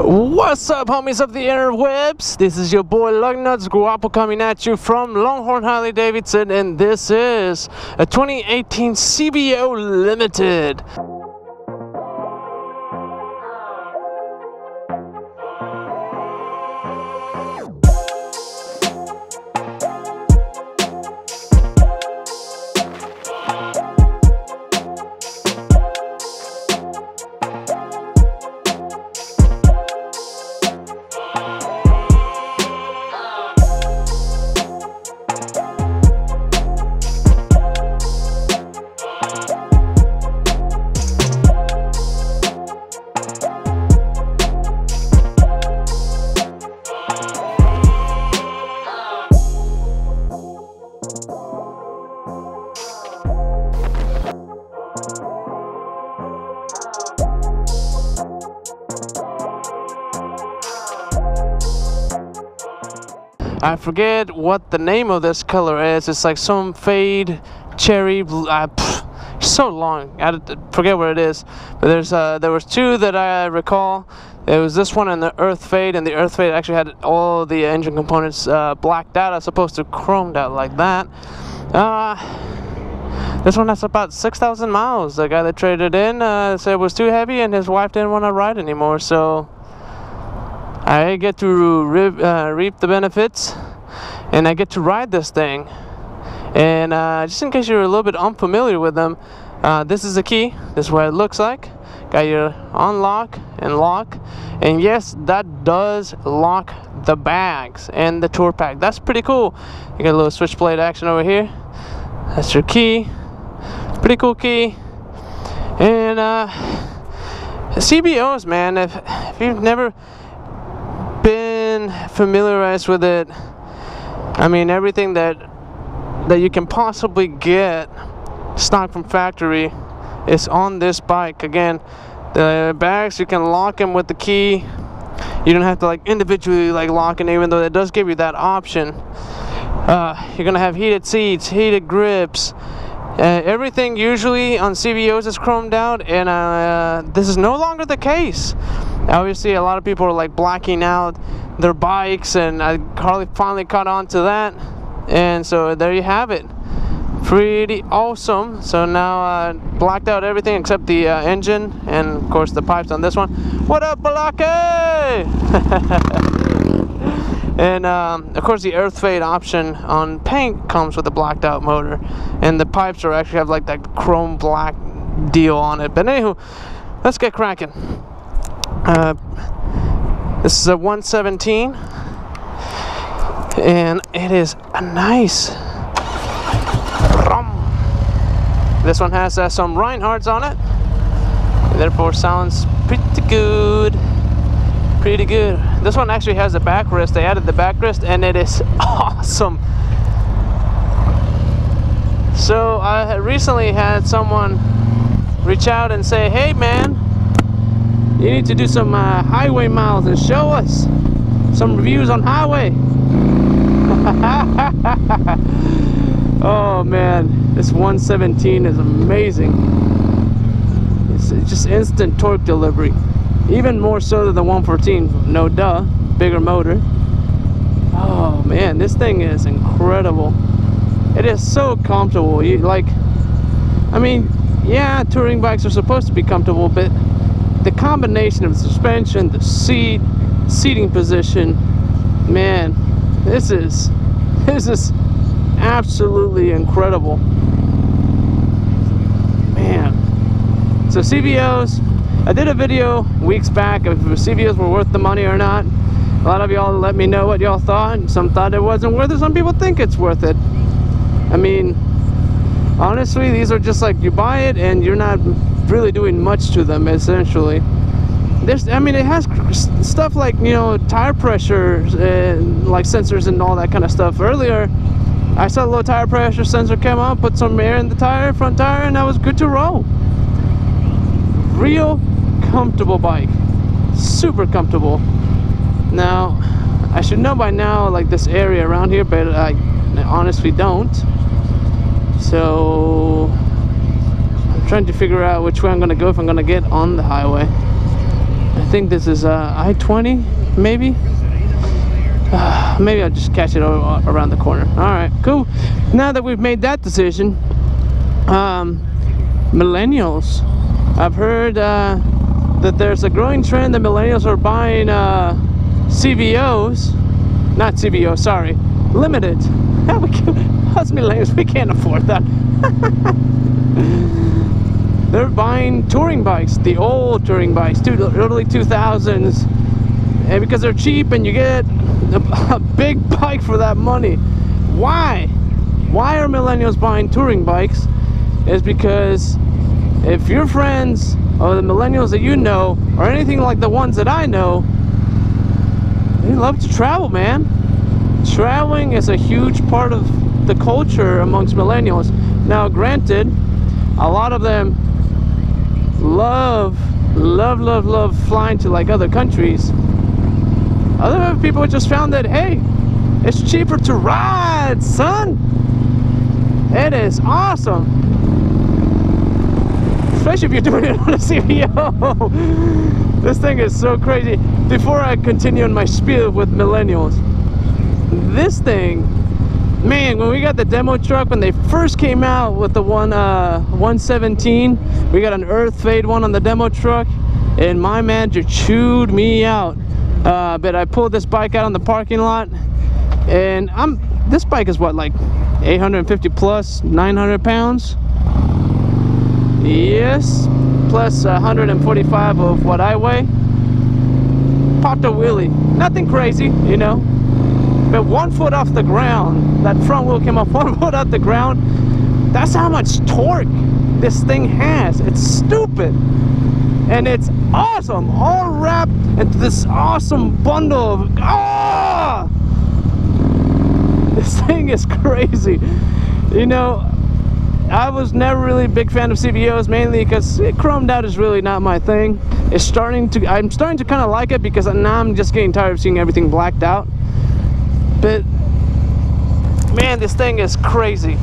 What's up, homies of the interwebs? This is your boy lugnuts.guapo coming at you from Longhorn Harley-Davidson, and this is a 2018 CVO Limited. I forget what the name of this color is. It's like some fade cherry blue. So long, I forget what it is. But there was two that I recall. It was this one and the earth fade, and the earth fade actually had all the engine components blacked out as opposed to chromed out like that. This one has about 6,000 miles. The guy that traded in said it was too heavy, and his wife didn't want to ride anymore. So I get to reap the benefits, and I get to ride this thing. And just in case you're a little bit unfamiliar with them, this is the key. This is what it looks like. Got your unlock and lock, and yes, that does lock the bags and the tour pack. That's pretty cool. You got a little switchblade action over here. That's your key. Pretty cool key. And CVOs, man, if you've never been familiarized with it, I mean, everything that you can possibly get stock from factory is on this bike. Again, the bags, you can lock them with the key. You don't have to like individually like lock it, even though it does give you that option. You're gonna have heated seats, heated grips. Everything usually on CVOs is chromed out, and this is no longer the case. Obviously, a lot of people are like blacking out their bikes, and Harley finally caught on to that, and so there you have it. Pretty awesome. So now blacked out everything except the engine and of course the pipes on this one. What up, Balake? And of course the earth fade option on paint comes with a blacked out motor, and the pipes are actually have like that chrome black deal on it. But anywho, let's get cracking. This is a 117, and it is a nice This one has some Reinhardts on it, and therefore sounds pretty good. Pretty good. This one actually has a backrest. They added the backrest, and it is awesome. So I recently had someone reach out and say, hey man, you need to do some highway miles and show us some reviews on highway. Oh man, this 117 is amazing. It's just instant torque delivery, even more so than the 114. No duh, bigger motor. Oh man, this thing is incredible. It is so comfortable. You like, I mean, yeah, touring bikes are supposed to be comfortable, but the combination of the suspension, the seating position, man, this is absolutely incredible, man. So CVOs, I did a video weeks back if CVOs were worth the money or not. A lot of y'all let me know what y'all thought. Some thought it wasn't worth it, some people think it's worth it. I mean, honestly, these are just like, you buy it and you're not really doing much to them, essentially. I mean, it has stuff like, you know, tire pressure, like sensors and all that kind of stuff. Earlier, I saw a low tire pressure sensor come on, put some air in the tire, front tire, and I was good to roll. Real comfortable bike. Super comfortable. Now, I should know by now, like this area around here, but I honestly don't. So I'm trying to figure out which way I'm gonna go if I'm gonna get on the highway. I think this is I-20, maybe. Maybe I'll just catch it around the corner. All right, cool. Now that we've made that decision, millennials. I've heard that there's a growing trend that millennials are buying CVOs, not CVO, sorry, Limited. Us millennials, we can't afford that. They're buying touring bikes, the old touring bikes, early 2000s, and because they're cheap and you get a big bike for that money. Why are millennials buying touring bikes? Is because if your friends or the millennials that you know or anything like the ones that I know, they love to travel, man. Traveling is a huge part of the culture amongst millennials. Now granted, a lot of them love flying to like other countries. Other people just found that, hey, it's cheaper to ride, son. It is awesome, especially if you're doing it on a CVO. This thing is so crazy. Before I continue on my spiel with millennials, this thing, man, when we got the demo truck, when they first came out with the 117, we got an earth fade one on the demo truck, and my manager chewed me out. But I pulled this bike out on the parking lot, and this bike is what, like 850 plus 900 pounds? Yes, plus 145 of what I weigh. Popped a wheelie, nothing crazy, you know, but 1 foot off the ground. That front wheel came off 1 foot off the ground. That's how much torque this thing has. It's stupid, and it's awesome, all wrapped into this awesome bundle of this thing is crazy. You know, I was never really a big fan of CVOs, mainly because chromed out is really not my thing. I'm starting to kind of like it because now I'm just getting tired of seeing everything blacked out. But man, this thing is crazy.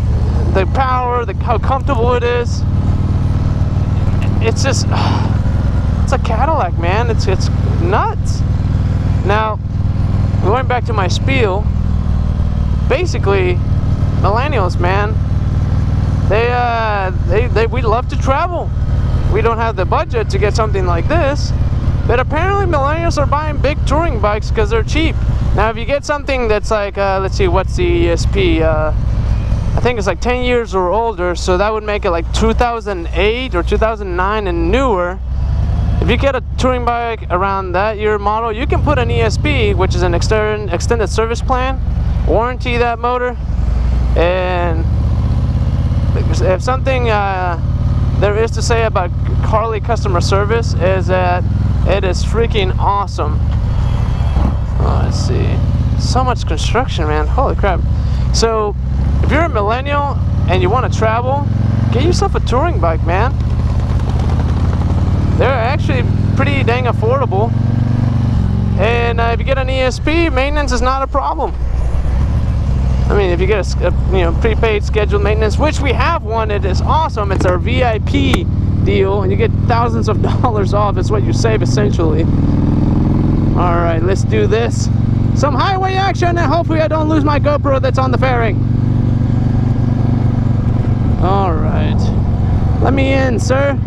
The power, how comfortable it is. It's just, it's a Cadillac, man. It's nuts. Now, going back to my spiel, basically, millennials, man, we love to travel. We don't have the budget to get something like this, but apparently millennials are buying big touring bikes because they're cheap. Now, if you get something that's like, let's see, what's the ESP? I think it's like 10 years or older, so that would make it like 2008 or 2009 and newer. If you get a touring bike around that year model, you can put an ESP, which is an extended service plan, warranty that motor, and if something there is to say about Harley customer service is that it is freaking awesome. Oh, let's see, so much construction, man, holy crap. So if you're a millennial and you want to travel, get yourself a touring bike, man. They're actually pretty dang affordable, and if you get an ESP, maintenance is not a problem. I mean, if you get a prepaid scheduled maintenance, which we have one, it is awesome. It's our VIP deal, and you get thousands of dollars off. It's what you save essentially. All right, let's do this. Some highway action, and hopefully I don't lose my GoPro that's on the fairing. All right, let me in, sir.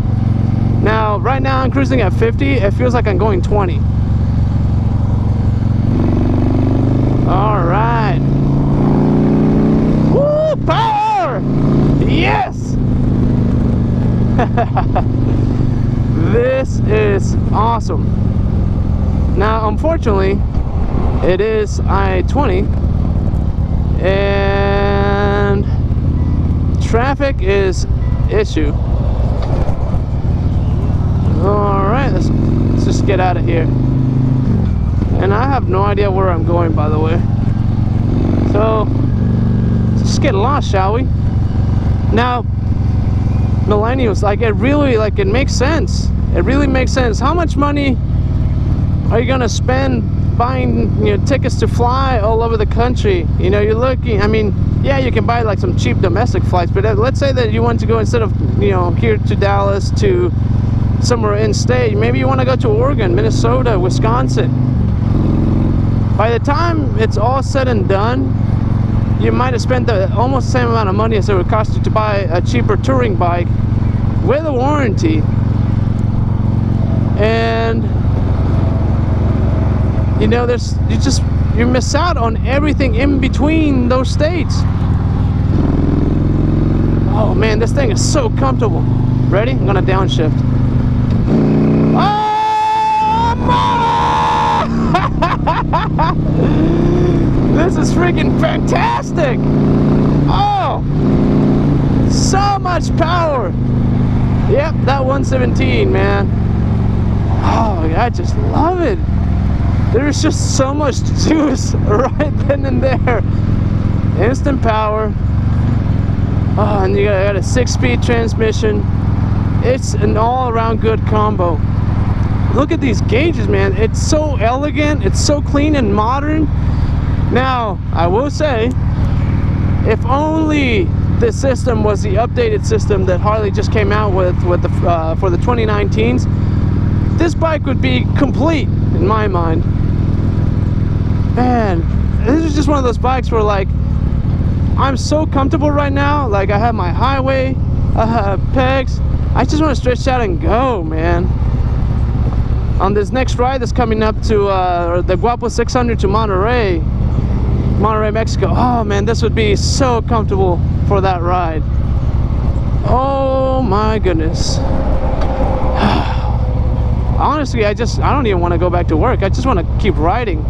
Now, right now I'm cruising at 50. It feels like I'm going 20. All right. Woo, power! Yes! This is awesome. Now, unfortunately, it is I-20, and traffic is issue. All right, let's just get out of here. And I have no idea where I'm going, by the way. So let's just get lost, shall we? Now, millennials, like, it really, like, it makes sense. It really makes sense. How much money are you gonna spend buying, tickets to fly all over the country? You're looking, I mean, yeah, you can buy like some cheap domestic flights, but let's say that you want to go, instead of, here to Dallas to somewhere in-state. Maybe you want to go to Oregon, Minnesota, Wisconsin. By the time it's all said and done, you might have spent almost the same amount of money as it would cost you to buy a cheaper touring bike with a warranty. And you know, you miss out on everything in between those states. Oh man, this thing is so comfortable. Ready? I'm gonna downshift. Oh, mama! This is freaking fantastic. Oh, so much power. Yep, that 117, man. Oh, I just love it. There's just so much juice right then and there. Instant power. Oh, and you got a 6-speed transmission. It's an all-around good combo. Look at these gauges, man. It's so elegant. It's so clean and modern. Now, I will say, if only this system was the updated system that Harley just came out with the, for the 2019s, this bike would be complete in my mind. Man, this is just one of those bikes where, like, I'm so comfortable right now. Like, I have my highway pegs. I just want to stretch out and go, man. On this next ride that's coming up to the Guapo 600 to Monterrey, Mexico. Oh man, this would be so comfortable for that ride. Oh my goodness. Honestly, I don't even want to go back to work. I just want to keep riding.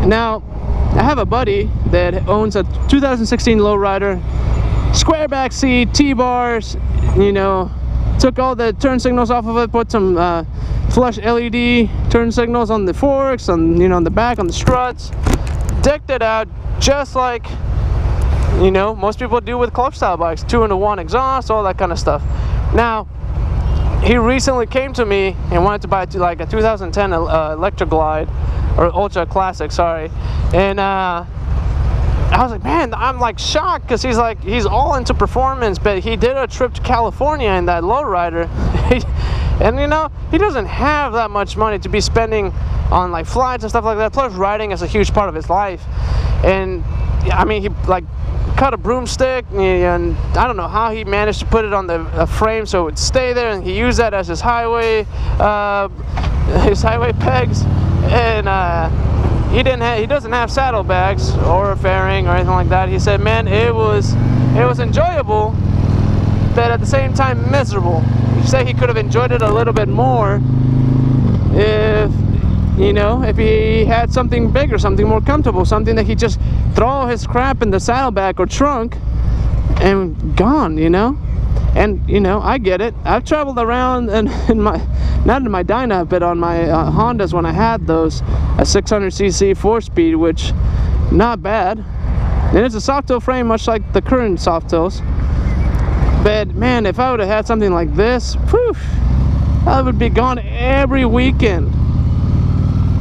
Now, I have a buddy that owns a 2016 lowrider, square back seat, T-bars, you know, took all the turn signals off of it, put some flush LED turn signals on the forks, on, you know, on the back, on the struts, decked it out just like, you know, most people do with club style bikes, 2-in-1 exhaust, all that kind of stuff. Now, he recently came to me and wanted to buy like a 2010 Electra Glide, or Ultra Classic, sorry, and I was like, man, I'm like shocked, because he's all into performance, but he did a trip to California in that lowrider, and you know, he doesn't have that much money to be spending on like flights and stuff like that. Plus, riding is a huge part of his life, and I mean, he like cut a broomstick, and I don't know how he managed to put it on the frame so it would stay there, and he used that as his highway pegs, and he doesn't have saddlebags or a fairing or anything like that. He said, man, it was enjoyable, but at the same time miserable. He said he could have enjoyed it a little bit more if, you know, if he had something bigger, something more comfortable, something that he just throw his crap in the saddlebag or trunk and gone, you know. And you know, I get it. I've traveled around and in my, not in my Dyna, but on my Hondas when I had those, a 600cc 4-speed, which not bad. And it's a soft-toe frame, much like the current soft-toes. But man, if I would have had something like this, poof, I would be gone every weekend.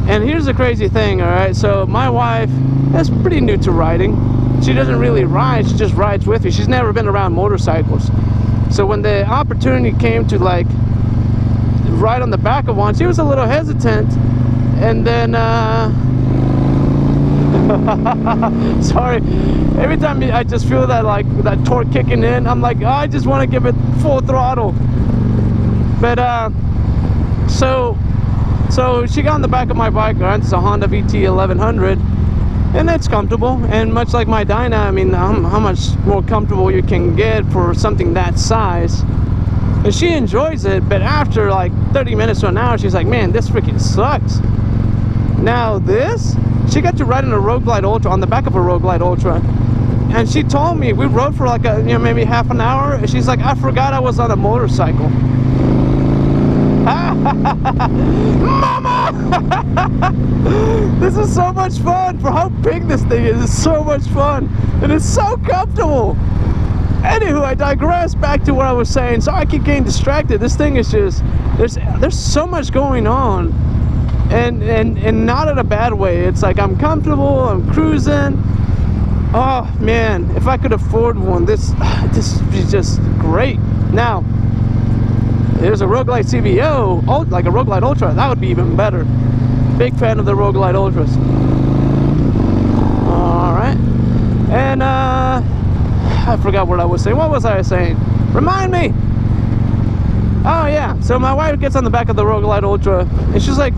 And here's the crazy thing, all right? So my wife is pretty new to riding. She doesn't really ride, she just rides with me. She's never been around motorcycles. So when the opportunity came to like ride on the back of one, she was a little hesitant. And then, sorry, every time I just feel that like that torque kicking in, I'm like, oh, I just want to give it full throttle. But so she got on the back of my bike, right? It's a Honda VT 1100, and it's comfortable. And much like my Dyna, I mean, how much more comfortable you can get for something that size. And she enjoys it, but after like 30 minutes to an hour, she's like, man, this freaking sucks. Now this, she got to ride in a Road Glide Ultra, on the back of a Road Glide Ultra, and she told me, we rode for like a, you know, maybe half an hour, and she's like, I forgot I was on a motorcycle. Mama! This is so much fun. For how big this thing is, it's so much fun, and it's so comfortable. Anywho, I digress back to what I was saying. So I keep getting distracted. This thing is just, there's so much going on, and not in a bad way. It's like I'm comfortable, I'm cruising. Oh man, if I could afford one, this would be just great. Now, there's a Road Glide CVO, like a Road Glide Ultra, that would be even better. Big fan of the Road Glide Ultras. Alright. And I forgot what I was saying. What was I saying? Remind me! Oh yeah, so my wife gets on the back of the Road Glide Ultra, and she's like,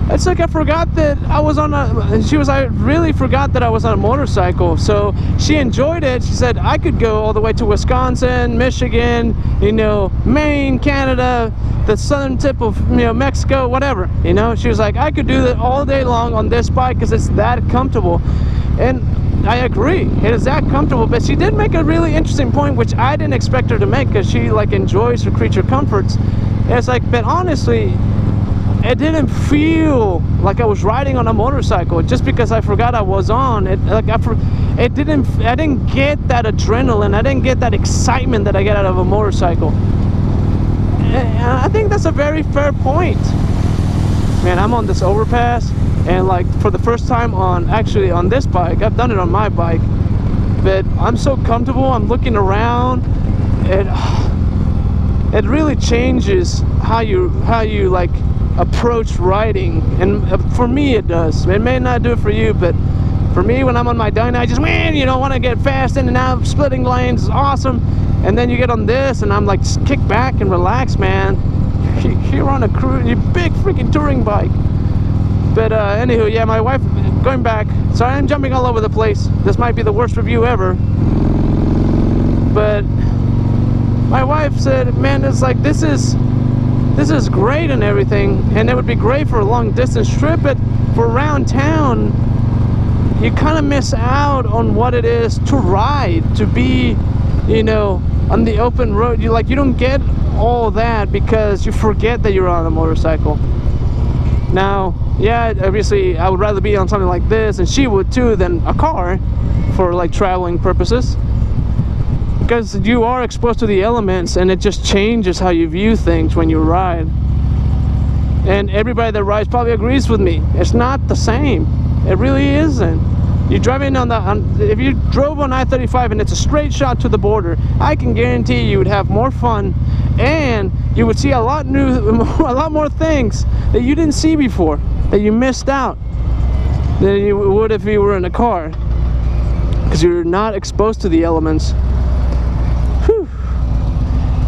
it's like I forgot that I was on I really forgot that I was on a motorcycle. So she enjoyed it. She said I could go all the way to Wisconsin, Michigan, you know, Maine, Canada, the southern tip of, you know, Mexico, whatever, you know. She was like, I could do that all day long on this bike because it's that comfortable. And I agree, it is that comfortable. But she did make a really interesting point, which I didn't expect her to make, because she like enjoys her creature comforts. And it's like, but honestly, it didn't feel like I was riding on a motorcycle just because I forgot I was on it. Like I didn't get that adrenaline. I didn't get that excitement that I get out of a motorcycle. And I think that's a very fair point. Man, I'm on this overpass, and like for the first time on this bike, I've done it on my bike, but I'm so comfortable. I'm looking around. It really changes how you like approach riding, and for me it does. It may not do it for you, but for me, when I'm on my dyno, I just want to get fast in and out, splitting lanes is awesome. And then you get on this, and I'm like, just kick back and relax, man. You're on a big freaking touring bike. But anywho, yeah, my wife, going back, sorry I'm jumping all over the place. This might be the worst review ever, but my wife said, man, it's like, this is great and everything, and it would be great for a long distance trip, but for around town, you kind of miss out on what it is to ride, to be, you know, on the open road. You don't get all that because you forget that you're on a motorcycle. Now, yeah, obviously I would rather be on something like this, and she would too, than a car for like traveling purposes, because you are exposed to the elements, and it just changes how you view things when you ride. And everybody that rides probably agrees with me. It's not the same. It really isn't. You drive in if you drove on I-35 and it's a straight shot to the border, I can guarantee you would have more fun, and you would see a lot more things that you didn't see before, that you missed out, than you would if you were in a car, because you're not exposed to the elements. Whew.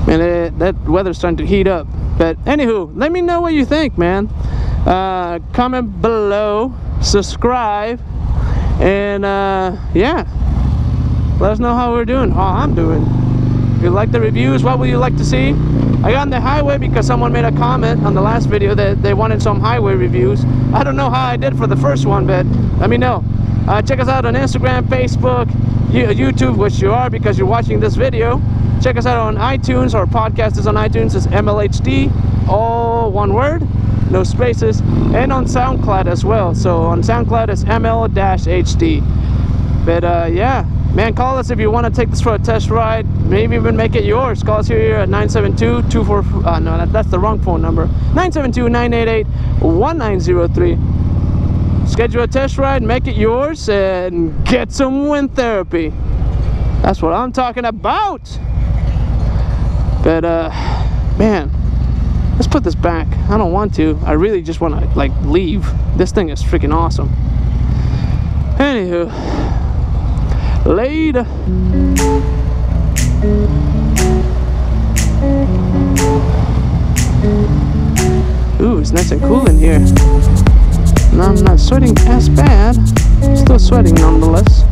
Man, that weather's starting to heat up. But anywho, let me know what you think, man. Comment below, subscribe, and yeah, let us know how we're doing, how I'm doing. If you like the reviews, what would you like to see? I got on the highway because someone made a comment on the last video that they wanted some highway reviews. I don't know how I did for the first one, but let me know. Check us out on Instagram, Facebook, YouTube, which you are because you're watching this video. Check us out on iTunes. Our podcast is on iTunes. It's MLHD, all one word, no spaces, and on SoundCloud as well. So on SoundCloud it's ML-HD. But yeah, man, call us if you want to take this for a test ride. Maybe even make it yours. Call us here at 972-244. No, that's the wrong phone number. 972-988-1903. Schedule a test ride, make it yours, and get some wind therapy. That's what I'm talking about. But man, let's put this back. I don't want to. I really just want to like leave. This thing is freaking awesome. Anywho, later. Ooh, it's nice and cool in here. No, I'm not sweating as bad. Still sweating nonetheless.